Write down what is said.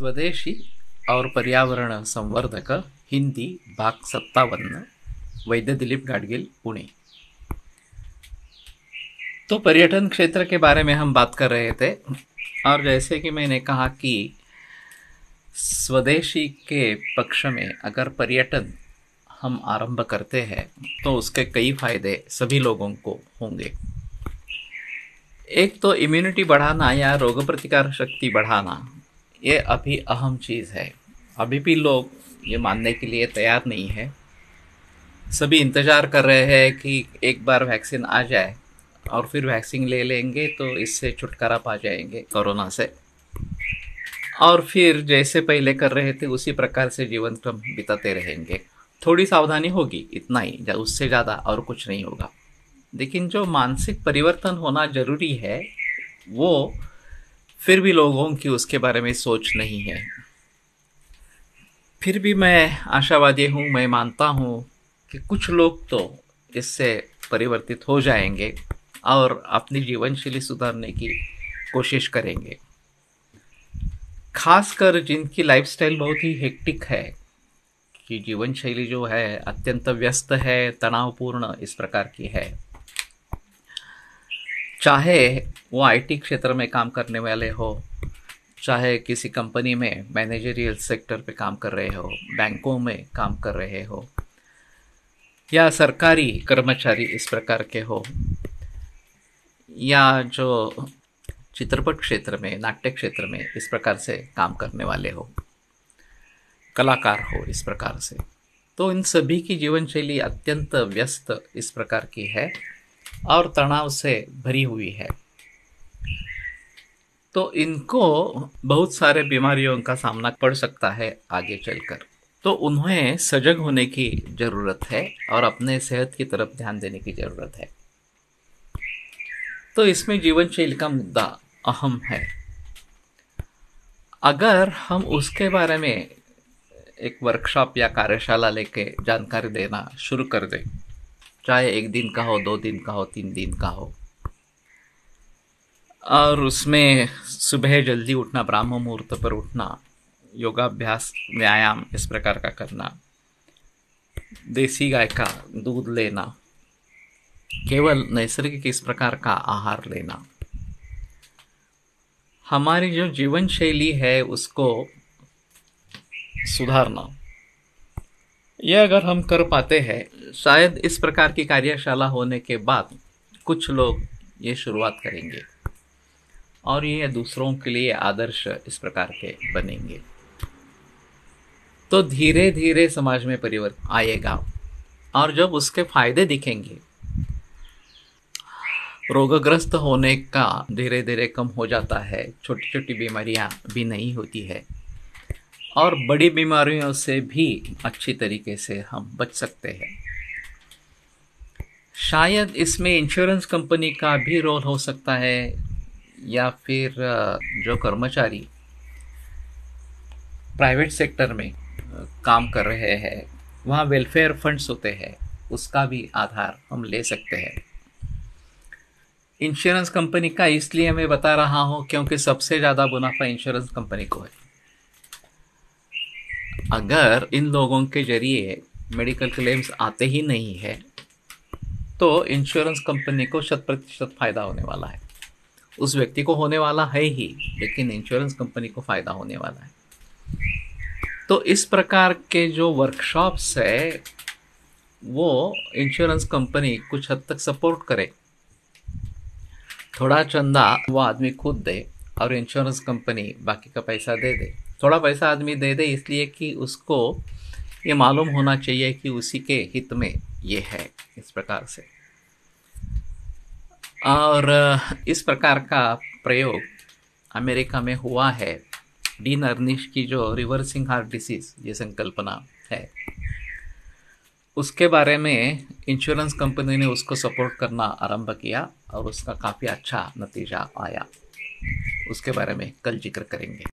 स्वदेशी और पर्यावरण संवर्धक हिंदी भाग 57 वैद्य दिलीप गाडगिल पुणे। तो पर्यटन क्षेत्र के बारे में हम बात कर रहे थे और जैसे कि मैंने कहा कि स्वदेशी के पक्ष में अगर पर्यटन हम आरंभ करते हैं तो उसके कई फायदे सभी लोगों को होंगे। एक तो इम्यूनिटी बढ़ाना या रोग प्रतिकार शक्ति बढ़ाना, ये अभी अहम चीज़ है। अभी भी लोग ये मानने के लिए तैयार नहीं है। सभी इंतज़ार कर रहे हैं कि एक बार वैक्सीन आ जाए और फिर वैक्सीन ले लेंगे तो इससे छुटकारा पा जाएंगे कोरोना से, और फिर जैसे पहले कर रहे थे उसी प्रकार से जीवन क्रम बिताते रहेंगे। थोड़ी सावधानी होगी, इतना ही, उससे ज़्यादा और कुछ नहीं होगा। लेकिन जो मानसिक परिवर्तन होना जरूरी है वो फिर भी लोगों की उसके बारे में सोच नहीं है। फिर भी मैं आशावादी हूँ, मैं मानता हूँ कि कुछ लोग तो इससे परिवर्तित हो जाएंगे और अपनी जीवन शैली सुधारने की कोशिश करेंगे। खासकर जिनकी लाइफस्टाइल बहुत ही हेक्टिक है, कि जीवन शैली जो है अत्यंत व्यस्त है, तनावपूर्ण इस प्रकार की है। चाहे वो आईटी क्षेत्र में काम करने वाले हो, चाहे किसी कंपनी में मैनेजरियल सेक्टर पे काम कर रहे हो, बैंकों में काम कर रहे हो, या सरकारी कर्मचारी इस प्रकार के हो, या जो चित्रपट क्षेत्र में, नाट्य क्षेत्र में इस प्रकार से काम करने वाले हो, कलाकार हो इस प्रकार से, तो इन सभी की जीवन शैली अत्यंत व्यस्त इस प्रकार की है और तनाव से भरी हुई है। तो इनको बहुत सारे बीमारियों का सामना पड़ सकता है आगे चलकर। तो उन्हें सजग होने की ज़रूरत है और अपने सेहत की तरफ ध्यान देने की ज़रूरत है। तो इसमें जीवन शैली का मुद्दा अहम है। अगर हम उसके बारे में एक वर्कशॉप या कार्यशाला लेके जानकारी देना शुरू कर दें, चाहे 1 दिन का हो, 2 दिन का हो, 3 दिन का हो, और उसमें सुबह जल्दी उठना, ब्राह्म मुहूर्त पर उठना, योगाभ्यास, व्यायाम इस प्रकार का करना, देसी गाय का दूध लेना, केवल नैसर्गिक इस प्रकार का आहार लेना, हमारी जो जीवन शैली है उसको सुधारना, यह अगर हम कर पाते हैं, शायद इस प्रकार की कार्यशाला होने के बाद कुछ लोग ये शुरुआत करेंगे और ये दूसरों के लिए आदर्श इस प्रकार के बनेंगे। तो धीरे धीरे समाज में परिवर्तन आएगा और जब उसके फायदे दिखेंगे, रोगग्रस्त होने का धीरे धीरे कम हो जाता है, छोटी छोटी बीमारियां भी नहीं होती है और बड़ी बीमारियों से भी अच्छी तरीके से हम बच सकते हैं। शायद इसमें इंश्योरेंस कंपनी का भी रोल हो सकता है, या फिर जो कर्मचारी प्राइवेट सेक्टर में काम कर रहे हैं, वहाँ वेलफेयर फंड्स होते हैं, उसका भी आधार हम ले सकते हैं। इंश्योरेंस कंपनी का इसलिए मैं बता रहा हूँ क्योंकि सबसे ज़्यादा मुनाफा इंश्योरेंस कंपनी को है। अगर इन लोगों के जरिए मेडिकल क्लेम्स आते ही नहीं है तो इंश्योरेंस कंपनी को 100% फायदा होने वाला है। उस व्यक्ति को होने वाला है ही, लेकिन इंश्योरेंस कंपनी को फायदा होने वाला है। तो इस प्रकार के जो वर्कशॉप्स है वो इंश्योरेंस कंपनी कुछ हद तक सपोर्ट करे, थोड़ा चंदा वो आदमी खुद दे और इंश्योरेंस कंपनी बाकी का पैसा दे दे। थोड़ा पैसा आदमी दे दे इसलिए कि उसको ये मालूम होना चाहिए कि उसी के हित में ये है, इस प्रकार से। और इस प्रकार का प्रयोग अमेरिका में हुआ है। डीन अर्निश की जो रिवर्सिंग हार्ट डिसीज ये संकल्पना है, उसके बारे में इंश्योरेंस कंपनी ने उसको सपोर्ट करना आरंभ किया और उसका काफ़ी अच्छा नतीजा आया। उसके बारे में कल जिक्र करेंगे।